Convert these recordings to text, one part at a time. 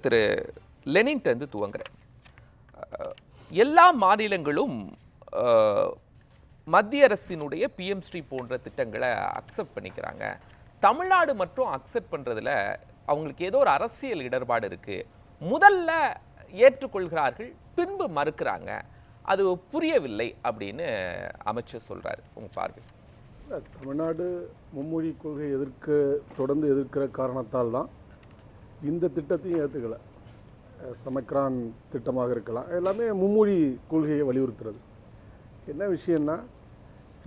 திரு லெனின்ட்டு துவங்குறேன். எல்லா மாநிலங்களும் மத்திய அரசினுடைய பிஎம் ஸ்ரீ போன்ற திட்டங்களை அக்செப்ட் பண்ணிக்கிறாங்க. தமிழ்நாடு மட்டும் அக்செப்ட் பண்ணுறதுல அவங்களுக்கு ஏதோ ஒரு அரசியல் இடர்பாடு இருக்குது. முதல்ல ஏற்றுக்கொள்கிறார்கள், பின்பு மறுக்கிறாங்க. அது புரியவில்லை அப்படின்னு அமைச்சர் சொல்கிறார். உங்கள் பார்வை? தமிழ்நாடு மும்மொழி கொள்கை தொடர்ந்து எதிர்க்கிற காரணத்தால் தான் இந்த திட்டத்தையும் ஏற்றுக்கலை. சமக்ரான் திட்டமாக இருக்கலாம், எல்லாமே மும்மொழி கொள்கையை வலியுறுத்துறது. என்ன விஷயம்னா,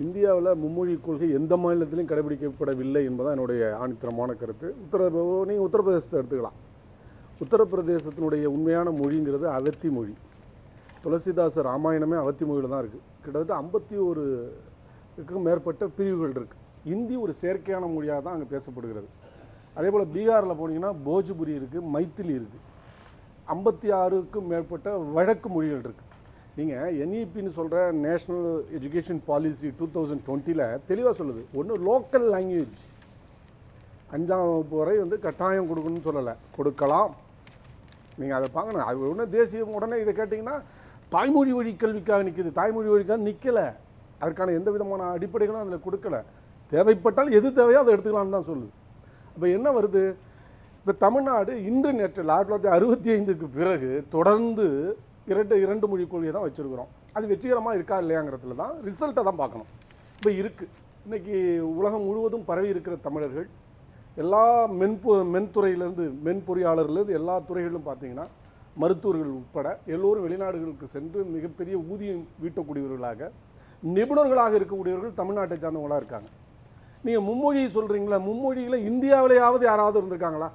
இந்தியாவில் மும்மொழி கொள்கை எந்த மாநிலத்திலையும் கடைபிடிக்கப்படவில்லை என்பதான் என்னுடைய ஆணித்தரமான கருத்து. நீங்கள் உத்தரப்பிரதேசத்தை எடுத்துக்கலாம். உத்தரப்பிரதேசத்தினுடைய உண்மையான மொழிங்கிறது அவத்தி மொழி. துளசிதாசர் ராமாயணமே அவத்தி மொழியில் தான் இருக்குது. கிட்டத்தட்ட 51க்கும் மேற்பட்ட பிரிவுகள் இருக்குது. இந்தி ஒரு செயற்கையான மொழியாக தான் அங்கே பேசப்படுகிறது. அதே போல் பீகாரில் போனீங்கன்னா போஜ்புரி இருக்குது, மைத்திலி இருக்குது. 56க்கும் மேற்பட்ட வழக்கு மொழிகள் இருக்குது. நீங்கள் என்இபின்னு சொல்கிற நேஷ்னல் எஜுகேஷன் பாலிசி 2020 தெளிவாக சொல்லுது. ஒன்று லோக்கல் லாங்குவேஜ் 5ஆம் வகுப்பு வரை கட்டாயம் கொடுக்கணும்னு சொல்லலை, கொடுக்கலாம். நீங்கள் அதை பார்க்கணும். அது ஒன்று தேசியம். உடனே இதை கேட்டிங்கன்னா தாய்மொழி வழி கல்விக்காக நிற்கிது. தாய்மொழி வழிக்காக நிற்கலை. அதற்கான எந்த விதமான அடிப்படைகளும் அதில் கொடுக்கல. தேவைப்பட்டால் எது தேவையோ அதை எடுத்துக்கலான்னு தான் சொல்லுது. இப்போ என்ன வருது? இப்போ தமிழ்நாடு இன்று நேற்று 1965க்கு பிறகு தொடர்ந்து இரண்டு மொழி கொள்கையை தான் வச்சுருக்கிறோம். அது வெற்றிகரமாக இருக்கா இல்லையாங்கிறதுல தான் ரிசல்ட்டை தான் பார்க்கணும். இப்போ இருக்குது. இன்றைக்கி உலகம் முழுவதும் பரவி இருக்கிற தமிழர்கள் எல்லா மென்பொறியாளர்லேருந்து எல்லா துறைகளிலும் பார்த்தீங்கன்னா மருத்துவர்கள் உட்பட எல்லோரும் வெளிநாடுகளுக்கு சென்று மிகப்பெரிய ஊதியம் வீட்டக்கூடியவர்களாக, நிபுணர்களாக இருக்கக்கூடியவர்கள் தமிழ்நாட்டை சார்ந்தவங்களாக இருக்காங்க. நீங்கள் மும்மொழி சொல்கிறீங்களா? மும்மொழியில் இந்தியாவிலேயாவது யாராவது இருந்திருக்காங்களா?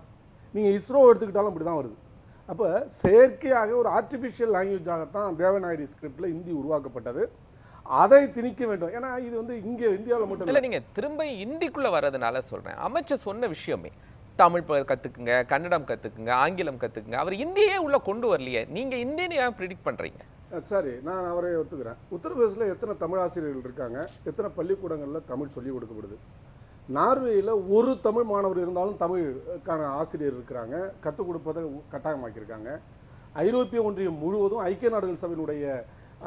நீங்கள் இஸ்ரோ எடுத்துக்கிட்டாலும் அப்படி தான் வருது. அப்போ செயற்கையாக ஒரு ஆர்டிஃபிஷியல் லாங்குவேஜாகத்தான் தேவநாகரி ஸ்கிரிப்டில் இந்தி உருவாக்கப்பட்டது. அதை திணிக்க வேண்டும். ஏன்னா இது இங்கே இந்தியாவில் மட்டும் இல்லை. நீங்கள் திரும்ப இந்திக்குள்ளே வர்றதுனால சொல்கிறேன். அமைச்சர் சொன்ன விஷயமே தமிழ் கற்றுக்குங்க, கன்னடம் கற்றுக்குங்க, ஆங்கிலம் கற்றுக்குங்க. அவர் இந்தியே உள்ளே கொண்டு வரலையே. நீங்கள் இந்தியனை ஏன் ப்ரிடிக்ட் பண்ணுறீங்க? சரி, நான் அவரை ஒத்துக்கிறேன். உத்தரப்பிரதேசில் எத்தனை தமிழ் ஆசிரியர்கள் இருக்காங்க? எத்தனை பள்ளிக்கூடங்களில் தமிழ் சொல்லிக் கொடுக்கப்படுது? நார்வேயில் ஒரு தமிழ் மாணவர் இருந்தாலும் தமிழுக்கான ஆசிரியர் இருக்கிறாங்க, கற்றுக் கொடுப்பதை கட்டாயமாக்கியிருக்காங்க. ஐரோப்பிய ஒன்றியம் முழுவதும் ஐக்கிய நாடுகள் சபையினுடைய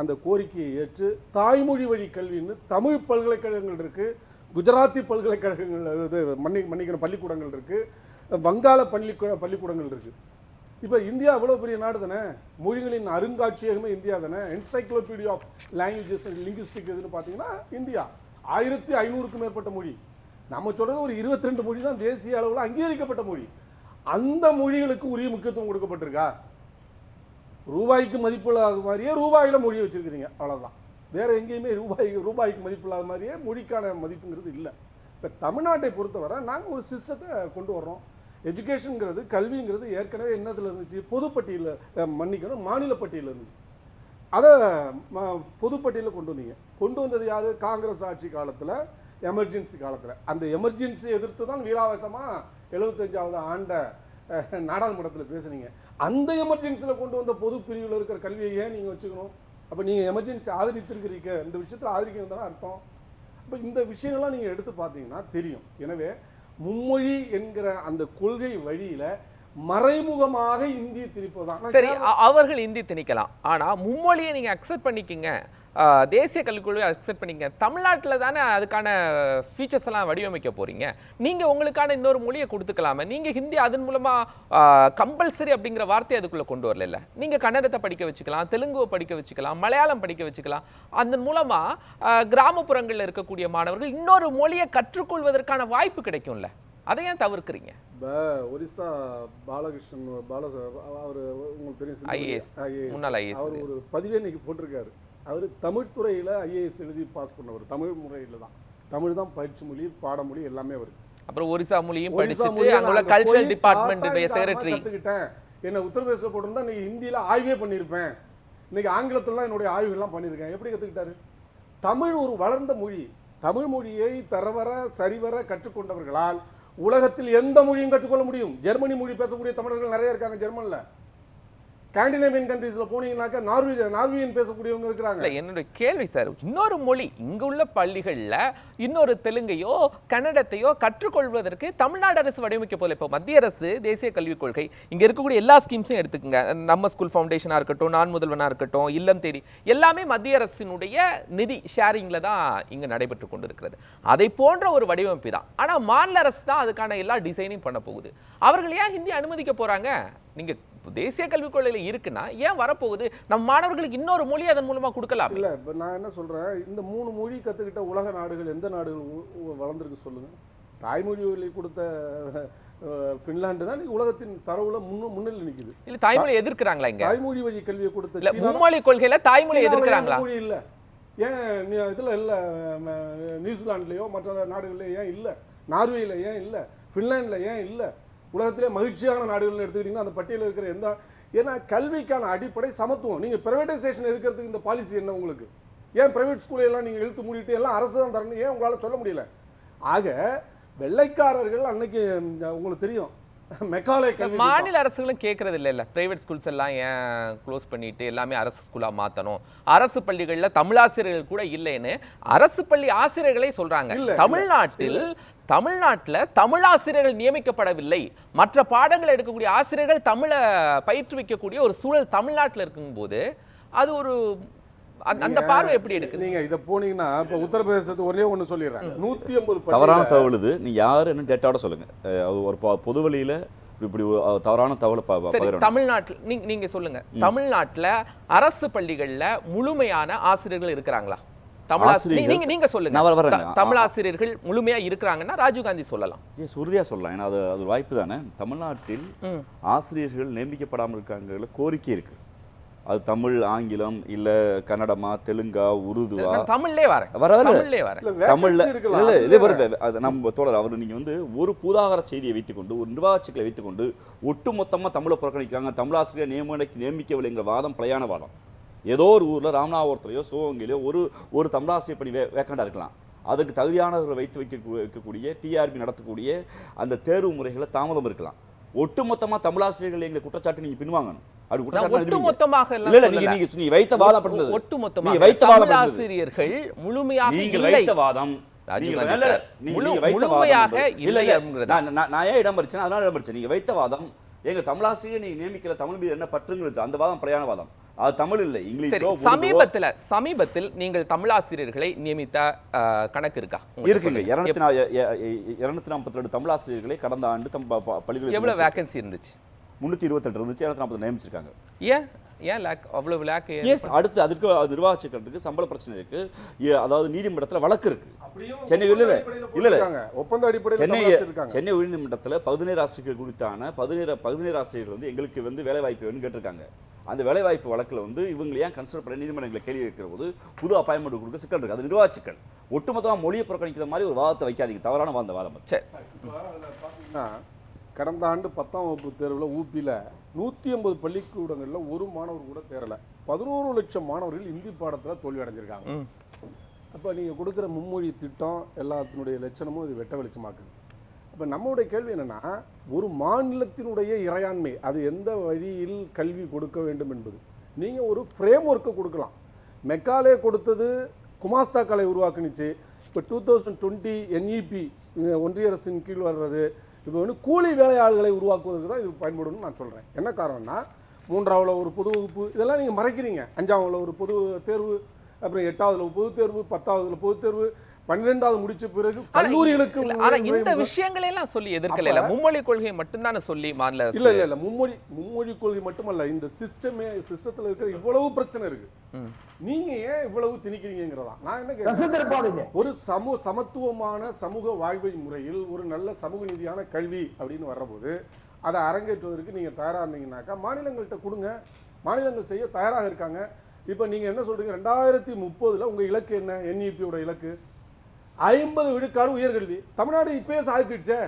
அந்த கோரிக்கையை ஏற்று தாய்மொழி வழி கல்வின்னு தமிழ் பல்கலைக்கழகங்கள் இருக்குது, குஜராத்தி பல்கலைக்கழகங்கள் மன்னிக்கணும் பள்ளிக்கூடங்கள் இருக்குது, வங்காள பள்ளிக்கூடங்கள் இருக்குது. இப்போ இந்தியா அவ்வளோ பெரிய நாடு தானே, மொழிகளின் அருங்காட்சியகமே இந்தியா தானே. Encyclopedia of languages and linguistic எதுன்னு பார்த்தீங்கன்னா இந்தியா 1500க்கும் மேற்பட்ட மொழி. நம்ம சொல்கிறது ஒரு 22 மொழி தான் தேசிய அளவில் அங்கீகரிக்கப்பட்ட மொழி. அந்த மொழிகளுக்கு உரிய முக்கியத்துவம் கொடுக்கப்பட்டிருக்கா? ரூபாய்க்கு மதிப்பில்லாத மாதிரியே ரூபாயில் மொழியை வச்சுருக்கிறீங்க, அவ்வளோதான். வேறு எங்கேயுமே ரூபாய்க்கு மதிப்பில்லாத மாதிரியே மொழிக்கான மதிப்புங்கிறது இல்லை. இப்போ தமிழ்நாட்டை பொறுத்தவரை நாங்கள் ஒரு சிஸ்டத்தை கொண்டு வர்றோம். எஜுகேஷனுங்கிறது, கல்விங்கிறது ஏற்கனவே என்னத்தில் இருந்துச்சு? பொதுப்பட்டியலில் மாநில பட்டியலில் இருந்துச்சு. அதை பொதுப்பட்டியலில் கொண்டு வந்தீங்க. கொண்டு வந்தது யார்? காங்கிரஸ் ஆட்சி காலத்தில், எமர்ஜென்சி காலத்தில். அந்த எமர்ஜென்சி எதிர்த்து தான் வீராவேசமாக 75வது ஆண்ட நாடாளுமன்றத்தில் பேசுனீங்க. அந்த எமர்ஜென்சியில் கொண்டு வந்த பொது பிரிவில் இருக்கிற கல்வியை ஏன் நீங்கள் வச்சுக்கணும்? அப்போ நீங்கள் எமர்ஜென்சி ஆதரித்திருக்கிறீங்க, இந்த விஷயத்தில் ஆதரிக்கிறது தானே அர்த்தம். அப்போ இந்த விஷயங்கள்லாம் நீங்கள் எடுத்து பார்த்தீங்கன்னா தெரியும். எனவே மும்மொழி என்கிற அந்த கொள்கை வழியில் மறைமுகமாக இந்தி திணிப்பதுதான். சரி, அவர்கள் இந்தி திணிக்கலாம். ஆனால் மும்மொழியை நீங்கள் அக்செப்ட் பண்ணிக்கிங்க, தேசிய கல்விக் கொள்கையை அக்செப்ட் பண்ணிக்க. தமிழ்நாட்டில் தானே அதுக்கான ஃபீச்சர்ஸ் எல்லாம் வடிவமைக்க போறீங்க. நீங்கள் உங்களுக்கான இன்னொரு மொழியை கொடுத்துக்கலாமே. நீங்கள் ஹிந்தி அதன் மூலமாக கம்பல்சரி அப்படிங்கிற வார்த்தையை அதுக்குள்ளே கொண்டு வரல. நீங்கள் கன்னடத்தை படிக்க வச்சுக்கலாம், தெலுங்குவை படிக்க வச்சுக்கலாம், மலையாளம் படிக்க வச்சுக்கலாம். அதன் மூலமாக கிராமப்புறங்களில் இருக்கக்கூடிய மாணவர்கள் இன்னொரு மொழியை கற்றுக்கொள்வதற்கான வாய்ப்பு கிடைக்கும்ல. அதை ஏன் தவிர்க்கிறீங்க? இப்போ ஒரிசா பாலகிருஷ்ணன் அவர் உங்களுக்கு தெரியும், ஐஏஎஸ், முன்னாள் ஐஏஎஸ், அவர் ஒரு பதிவே இன்னைக்கு போட்டிருக்காரு. அவர் தமிழ் துறையில் ஐஏஎஸ் எழுதி பாஸ் பண்ணவர். தமிழ் முறையில் தான், தமிழ் தான் பயிற்சி மொழி, பாடமொழி எல்லாமே வருது. அப்புறம் ஒரிசா மொழியும் படிச்சுட்டு அங்குள்ள கல்ச்சரல் டிபார்ட்மெண்ட் செக்ரட்டரி கற்றுக்கிட்டேன். என்ன உத்தரப்பிரதேச போட்டிருந்தா இன்னைக்கு ஹிந்தியில் ஆய்வே பண்ணியிருப்பேன், இன்னைக்கு ஆங்கிலத்தில் என்னுடைய ஆய்வுகள்லாம் பண்ணியிருக்கேன். எப்படி கற்றுக்கிட்டாரு? தமிழ் ஒரு வளர்ந்த மொழி. தமிழ் மொழியை தரவர சரிவர கற்றுக்கொண்டவர்களால் உலகத்தில் எந்த மொழியும் கற்றுக்கொள்ள முடியும். ஜெர்மனி மொழி பேசக்கூடிய தமிழர்கள் நிறைய இருக்காங்க ஜெர்மனில். ஸ்காண்டினேவியன் கண்ட்ரீஸ்ல போனீங்கன்னாக்கா நார்வேயன் பேசக்கூடியவங்க இருக்கிறாங்க. இல்ல என்னோட கேள்வி சார், இன்னொரு மொழி இங்க உள்ள பள்ளிகள்ல இன்னொரு தெலுங்கையோ கன்னடத்தையோ கற்றுக்கொள்வதற்கு தமிழ்நாடு அரசு வடிவமைக்க போல. இப்போ மத்திய அரசு தேசிய கல்விக் கொள்கை இங்க இருக்கக்கூடிய எல்லா ஸ்கீம்ஸும் எடுத்துக்கங்க, நம்ம ஸ்கூல் ஃபவுண்டேஷனா இருக்கட்டும், நான் முதல்வனா இருக்கட்டும், இல்லம் தேடி, எல்லாமே மத்திய அரசினுடைய நிதி ஷேரிங்ல தான் இங்க நடைபெற்று கொண்டிருக்கிறது. அதை போன்ற ஒரு வடிவமைப்பு தான். ஆனா மாநில அரசு தான் அதுக்கான எல்லா டிசைனிங் பண்ண போகுது. அவர்கள் ஏன் ஹிந்தி அனுமதிக்க போறாங்க? நீங்க தேசிய கல்விக் கொள்கையில இருக்குன்னா ஏன் வரப்போகுது? நம்ம மாணவர்களுக்கு இன்னொரு மொழி அதன் மூலமா கொடுக்கலாம். இல்ல இப்ப நான் என்ன சொல்றேன், இந்த 3 மொழி கத்துக்கிட்ட உலக நாடுகள் எந்த நாடுகள் வளர்ந்துருக்கு சொல்லுங்க? தாய்மொழி கொடுத்த பின்லாந்து தான் உலகத்தின் தரவுல முன்னிலை நிக்குது. இல்ல தாய்மொழி எதிர்க்கிறாங்களா? இங்க தாய்மொழி வழி கல்வியை கொடுத்த இல்ல மும்மொழி கொள்கையில தாய்மொழி எதிர்க்கிறாங்களா? இல்ல ஏன் இதுல இல்ல, நியூசிலாந்துலயோ மற்ற நாடுகள்லயோ ஏன் இல்ல, நார்வேல ஏன் இல்ல, பின்லாந்துல ஏன் இல்ல, உலகத்திலே மகிழ்ச்சியான நாடுகள் எடுத்துக்கிட்டீங்கன்னா அந்த பட்டியலில் இருக்கிற எந்த, ஏன்னா கல்விக்கான அடிப்படை சமத்துவம். நீங்க பிரைவேடைசேஷன் எதுக்கிறதுக்கு இந்த பாலிசி என்ன உங்களுக்கு? ஏன் பிரைவேட் ஸ்கூலை எல்லாம் நீங்க இழுத்து மூடிட்டு எல்லாம் அரசு தான் தரணும் ஏன் உங்களால சொல்ல முடியல? ஆக வெள்ளைக்காரர்கள் அன்னைக்கு உங்களுக்கு தெரியும் மெக்காலே மாநில அரசுகளும் கேட்கறது இல்ல பிரைவேட் ஸ்கூல்ஸ் எல்லாம் ஏன் க்ளோஸ் பண்ணிட்டு எல்லாமே அரசு ஸ்கூலா மாத்தணும், அரசு பள்ளிகள்ல தமிழாசிரியர்கள் கூட இல்லைன்னு அரசு பள்ளி ஆசிரியர்களே சொல்றாங்க. தமிழ்நாட்டுல தமிழாசிரியர்கள் நியமிக்கப்படவில்லை, மற்ற பாடங்களை எடுக்கக்கூடிய ஆசிரியர்கள் தமிழை பயிற்றுவிக்கக்கூடிய ஒரு சூழல் தமிழ்நாட்டில் இருக்கும்போது அது ஒரு அந்த பார்வை எப்படி எடுக்குது? நீங்க இத போனீங்கன்னா இப்ப உத்தரப்பிரதேசத்துக்கு ஒரே ஒண்ணு சொல்லிடுறேன், 150 தவறான தகவல் இது. நீ யாரு என்ன டேட்டாவோட சொல்லுங்க. ஒரு பொது வழியில இப்படி தவறான தகவலை தமிழ்நாட்டில் நீங்க சொல்லுங்க. தமிழ்நாட்டுல அரசு பள்ளிகள்ல முழுமையான ஆசிரியர்கள் இருக்கிறாங்களா? நீங்க சொல்லுங்க. தமிழ் ஆசிரியர்கள் முழுமையா இருக்கிறாங்கன்னா ராஜீவ்காந்தி சொல்லலாம், உறுதியா சொல்லலாம். ஏன்னா அது வாய்ப்பு தானே. தமிழ்நாட்டில் ஆசிரியர்கள் நியமிக்கப்படாமல் இருக்காங்க கோரிக்கை இருக்கு. அது தமிழ், ஆங்கிலம், இல்ல கன்னடமா, தெலுங்கா, உருதுவா, தமிழ்லே வர தமிழ்ல இல்ல இதே நம்ம தோழர் அவர் நீங்க ஒரு பூதாகர செய்தியை வைத்துக்கொண்டு ஒரு நிர்வாகச்சிக்கலை வைத்துக்கொண்டு ஒட்டுமொத்தமா தமிழை புறக்கணிக்கிறாங்க, தமிழாசிரியர் நியமிக்கவில்லைங்கிற வாதம் பழையான வாதம். ஏதோ ஒரு ஊர்ல ராமநாதபுரத்துலையோ சிவகங்கையிலோ ஒரு தமிழாசிரியர் பணி வேக்கண்டா இருக்கலாம். அதுக்கு தகுதியானவர்களை வைக்கக்கூடிய டிஆர்பி நடத்தக்கூடிய அந்த தேர்வு முறைகளை தாமதம் இருக்கலாம். ஒட்டுமொத்தமா தமிழாசிரியர்கள் எங்களை குற்றச்சாட்டு நீங்க பின்வாங்கணும். முழுமையாக எங்க தமிழாசிரியர் நீங்க நியமிக்கிற தமிழ் மீது என்ன பற்றுங்கிறது அந்த வாதம் பழையான வாதம். அது தமிழ் இல்லை, இங்கிலீஷோ. சமீபத்தில் நீங்கள் தமிழாசிரியர்களை நியமித்த கணக்கு இருக்கா? இருக்குங்க. 242 தமிழாசிரியர்களை கடந்த ஆண்டு பள்ளிகளில் எவ்வளவு வேகன்சி இருந்துச்சு? 328 இருந்துச்சு, 240 நியமிச்சிருக்காங்க. அவ்வளவு லேக்? அடுத்து அதுக்கு நிர்வாகத்துக்கு சம்பள பிரச்சனை இருக்கு. அதாவது நீதிமன்றத்துல வழக்கு இருக்கு. சென்னை ஒப்பந்த அடிப்படையில் சென்னை உயர்நீதிமன்றத்துல 17 ஆசிரியர்கள் குறித்தான 17 ஆசிரியர்கள் எங்களுக்கு வேலை வாய்ப்பு வேணும்னு கேட்டிருக்காங்க. அந்த வேலைவாய்ப்பு வழக்குல இவங்க ஏன் கன்சிடர் பண்ண நீதிமன்றங்களை கேள்வி வைக்கிற போது புது அப்பாயின்மெண்ட் கொடுக்க சிக்கல் இருக்கு. அது நிர்வாக சிக்கல். ஒட்டுமொத்தமா மொழியை புறக்கணிக்கிற மாதிரி ஒரு வாதத்தை வைக்காதீங்க, தவறான வாதம். கடந்த ஆண்டு 10ஆம் வகுப்பு தேர்வில் ஊபியில் 150 பள்ளிக்கூடங்களில் ஒரு மாணவர் கூட தேரலை. 11 லட்சம் மாணவர்கள் இந்தி பாடத்தில் தோல்வி அடைஞ்சிருக்காங்க. அப்போ நீங்கள் கொடுக்குற மும்மொழி திட்டம் எல்லாத்தினுடைய லட்சணமும் இது வெட்ட வெளிச்சமாக்குது. அப்போ நம்மளுடைய கேள்வி என்னென்னா, ஒரு மாநிலத்தினுடைய இறையாண்மை அது எந்த வழியில் கல்வி கொடுக்க வேண்டும் என்பது நீங்கள் ஒரு ஃப்ரேம் ஒர்க்கை கொடுக்கலாம். மெக்காலே கொடுத்தது குமாஸ்டா கலை உருவாக்குனுச்சு. இப்போ 2020 NEP ஒன்றிய அரசின் கீழ் வர்றது இப்போ கூலி வேலையாளர்களை உருவாக்குவதற்கு தான் இது பயன்படும் நான் சொல்கிறேன். என்ன காரணம்னா, 3ஆவதுல ஒரு பொது வகுப்பு இதெல்லாம் நீங்கள் மறைக்கிறீங்க. 5ஆவதுல ஒரு பொது தேர்வு, அப்புறம் 8ஆவதுல பொது தேர்வு, 10ஆவதுல பொது தேர்வு, 12ஆவது முடிச்ச பிறகு கல்லூரிகளுக்கு. ஆனா இந்த விஷயங்களை எல்லாம் சொல்லி எதிர்க்கல. மும்மொழி கொள்கையை மட்டும்தானே சொல்லி மாநில இல்ல மும்மொழி கொள்கை மட்டுமல்ல, இந்த சிஸ்டத்துல இருக்கிற இவ்வளவு பிரச்சனை இருக்கு. நீங்க ஏன் இவ்வளவு திணிக்கிறீங்கிறதா நான் என்ன கேட்கிறேன். ஒரு சமத்துவமான சமூக வாழ்வை முறையில் ஒரு நல்ல சமூக நீதியான கல்வி அப்படின்னு வர்றபோது அதை அரங்கேற்றுவதற்கு நீங்க தயாரா இருந்தீங்கன்னாக்கா மாநிலங்கள்கிட்ட கொடுங்க. மாநிலங்கள் செய்ய தயாராக இருக்காங்க. இப்ப நீங்க என்ன சொல்றீங்க, 2030 உங்க இலக்கு என்ன? NEP-யோட இலக்கு 50 விழுக்காடு உயர்கல்வி. தமிழ்நாடு இப்பயே சாதிச்சிடுச்சே.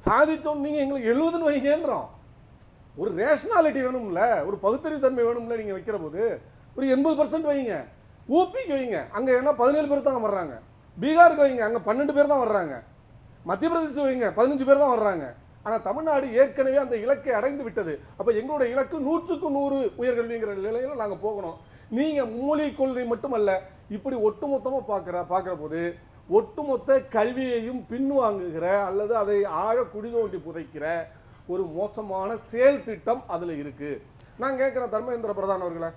சாதிச்சோம் நீங்க எங்களுக்கு 70ன்னு வைங்கன்றோம். ஒரு ரேஷனாலிட்டி வேணும்ல, ஒரு பகுத்தறிவு தன்மை வேணும்ல. நீங்க வைக்கிற போது ஒரு 80% வைங்க. ஊபிக்கு வைங்க, அங்க என்ன 17 பேர் தான் வர்றாங்க. பீகாருக்கு வைங்க, அங்க 12 பேர் தான் வர்றாங்க. மத்திய பிரதேசம் வைங்க, 15 பேர் தான் வர்றாங்க. ஆனால் தமிழ்நாடு ஏற்கனவே அந்த இலக்கை அடைந்து விட்டது. அப்போ எங்களுடைய இலக்கு 100க்கு 100 உயர்கல்விங்கிற நிலையில் நாங்கள் போகணும். நீங்கள் மும்மொழி கொள்கை மட்டுமல்ல, இப்படி ஒட்டுமொத்தமாக பார்க்குற போது ஒட்டுமொத்த கல்வியையும் பின்வாங்குகிற அல்லது அதை ஆழ குடி தோண்டி புதைக்கிற ஒரு மோசமான செயல் திட்டம் அதில் இருக்கு. நான் கேட்குறேன் தர்மேந்திர பிரதான் அவர்களை,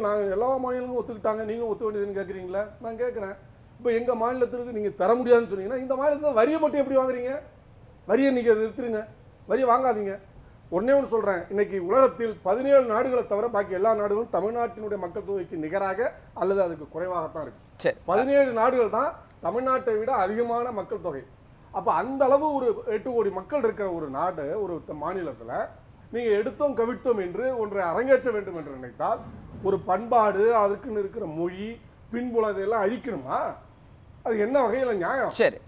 நாங்கள் எல்லா மாநிலங்களும் ஒத்துக்கிட்டாங்க, நீங்களும் ஒத்துக்க வேண்டியதுன்னு கேட்குறீங்களா? நான் கேட்குறேன், இப்போ எங்கள் மாநிலத்திற்கு நீங்கள் தர முடியாதுன்னு சொன்னீங்கன்னா இந்த மாநிலத்தில் வரியை மட்டும் எப்படி வாங்குறீங்க? வரியை நீங்கள் நிறுத்துருங்க, வரியை வாங்காதீங்க. ஒன்னே ஒன்று சொல்கிறேன், இன்னைக்கு உலகத்தில் 17 நாடுகளை தவிர பாக்கி எல்லா நாடுகளும் தமிழ்நாட்டினுடைய மக்கள் தொகைக்கு நிகராக அல்லது அதுக்கு குறைவாகத்தான் இருக்கு. 17 நாடுகள் தான் தமிழ்நாட்டை விட அதிகமான மக்கள் தொகை. அப்போ அந்த அளவு ஒரு 8 கோடி மக்கள் இருக்கிற ஒரு நாடு, ஒரு மாநிலத்தில் நீங்கள் எடுத்தோம் கவிழ்த்தோம் என்று ஒன்றை அரங்கேற்ற வேண்டும் என்று நினைத்தால் ஒரு பண்பாடு, அதுக்குன்னு இருக்கிற மொழி, பின்புலம் இதெல்லாம் அழிக்கணுமா? அது என்ன வகையில் நியாயம்? சரி.